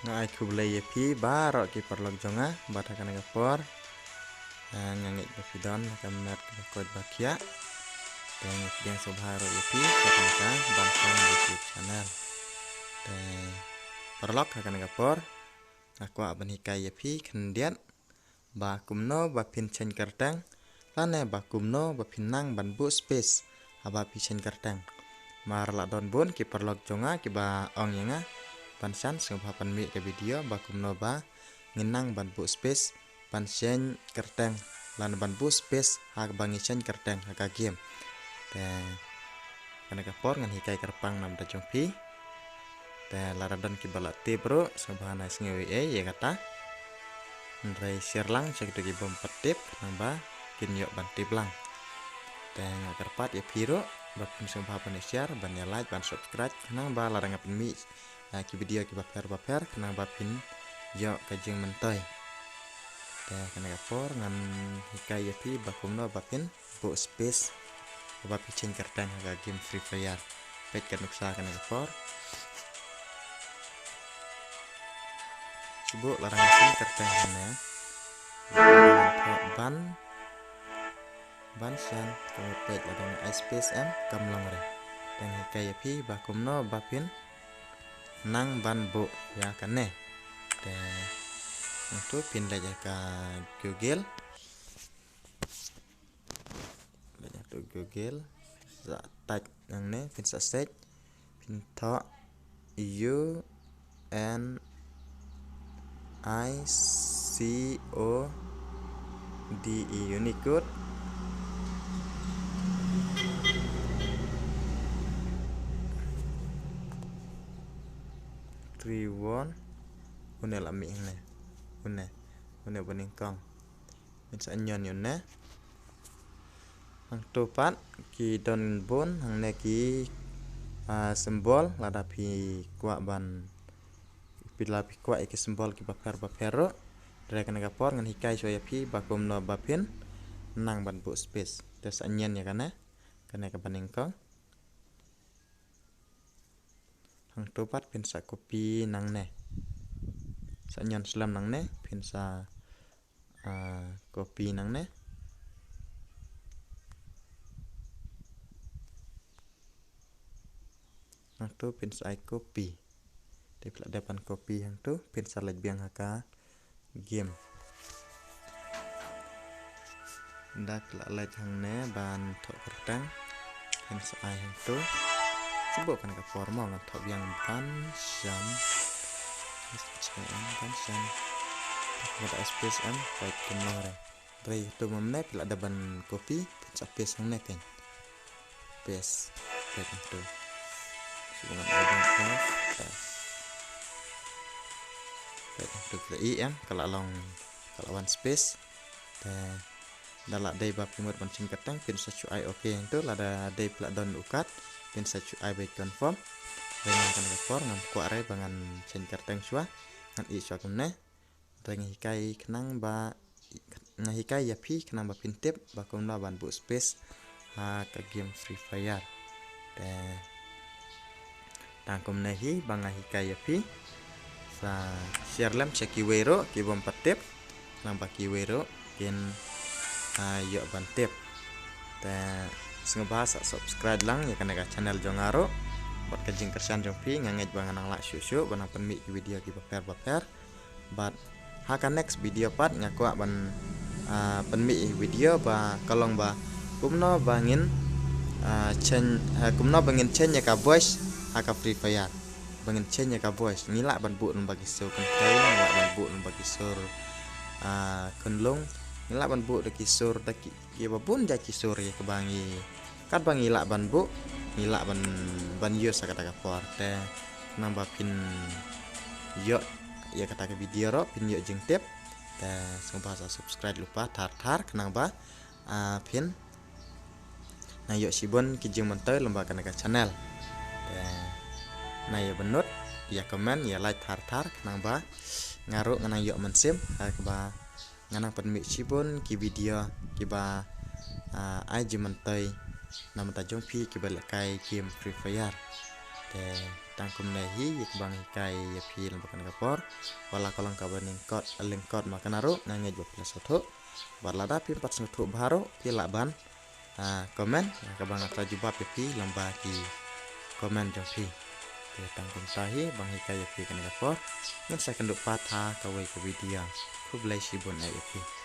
ngai kublai pi barok ki perlok jonga bata kana gapor ngangit bapidon kamet kod bakia dan yang sobharo pi kana bantuan YouTube channel dan perlok kana gapor aku aban hikai pi kendian ba kumno ba pin chen kartang lane ba kumno ba pinang banbu space aba pi chen kartang mar la don bon ki perlok jonga ki ba ong yanga pansan sengpapan mi ke video ba kumno ba nginang banbu space pansen kartang lan banbu space hak bangi chen kartang hak game dan kana kapor ngan hikai karpang nam da jongpi dan laradon ki balak te bro sembahana singewi ya kata Ndrai sirlang cek dogi bom petip namba kin yok bantip lang dan karpat ya piro bapun sembah penesiar ban ya like ban subscribe kenang ba larang apin mi ki video ki baper kenang bapin yok kajeng mentoy dan kana kapor ngan hikai ya pi bakumno bapin bo space bapi chen kartang haga game free fire pet kan nuksa kana kapor Coba larang chen kartang kana ban san kamu pet larang space m kamlong re dan hikai ya pi bakumno bapin nang ban bo ya kane dan untuk pin aja ke Google za tag yang ne pin sa set pin tho U N I C O D E Unicode Triwon une lami ne une bening kong pin sa nyon yon ne hang topat ki don bon hang ne ki simbol lada pi kwa ban pila pi kwa iki simbol ki bapero dari kana gapor ngan hikai soya pi bakum no bapin nang ban bu space tes anyen ya kana ka baning kong hang topat pin sa kopi nang ne sa nyon slam nang ne pin sa kopi nang ne hang tu pin sa kopi di depan kopi yang tu pin sa biang haka game ndak la lek hang ne ban thok kertang pin sa yang tu coba kan ka formal ngan thok yang ban jam ban jam ada space m baik kemare dari tu memne pila ada ban kopi pin sa space hang ne kan space baik tu dengan ada được ý em kalau long kalau one space dan dalam day bab pimut pancing katang pin sa chu ai oke itu lada day pla don ukat pin sa chu ai by confirm dengan kan repor ngam kuare bangan chen katang chua ngan i chwa kumne dengan hikai kenang ba hikai ya pi kenang ba pin tip ba kumna ban bu space ka game free fire dan tangkum nahi banga hikai ya pi sa share lam ceki wero ki bom patip namba ki wero kin yo bantip ta bahasa subscribe lang ya kana channel jongaro buat kajing kersan jongpi ngangej bangan nang la syusyu banang penmi video ki baper but haka next video part ngaku ban penmi video ba kalong ba kumno bangin kumno bangin chen ya ka voice haka free fire bangin chen ya ka voice ngila ban bu bagi sur kan kai ngila ban bu bagi sur kunlung ngila ban bu de kisur de ki babun ja kisur ya kebangi kat bangi la ban bu ngila ban yo sa kata ka porte namba pin yo ya kata ke video ro pin yo jeng tip ta sung bahasa subscribe lupa tar kenang ba pin na yo sibon ki jeng mentoy lembaga naga channel na ya benut ya komen ya like tar kenang ba ngaru nganang yo mensim ba nganang penmi sibon ki video ki ba ai jeng mentoy nama tajong pi ki balakai game free fire tangkum nahi yik bang kai ya pil bakan kapor wala kolong kabaning kot lingkot makan aru ngangit bapila soto balada pi 4 soto baru pila ban komen kabang ata jubab ya pi lamba ki komen jo pi tangkum tahi bang kai ya pi kan kapor ngan saya kenduk patha kawai ke video ku belai sibun ya pi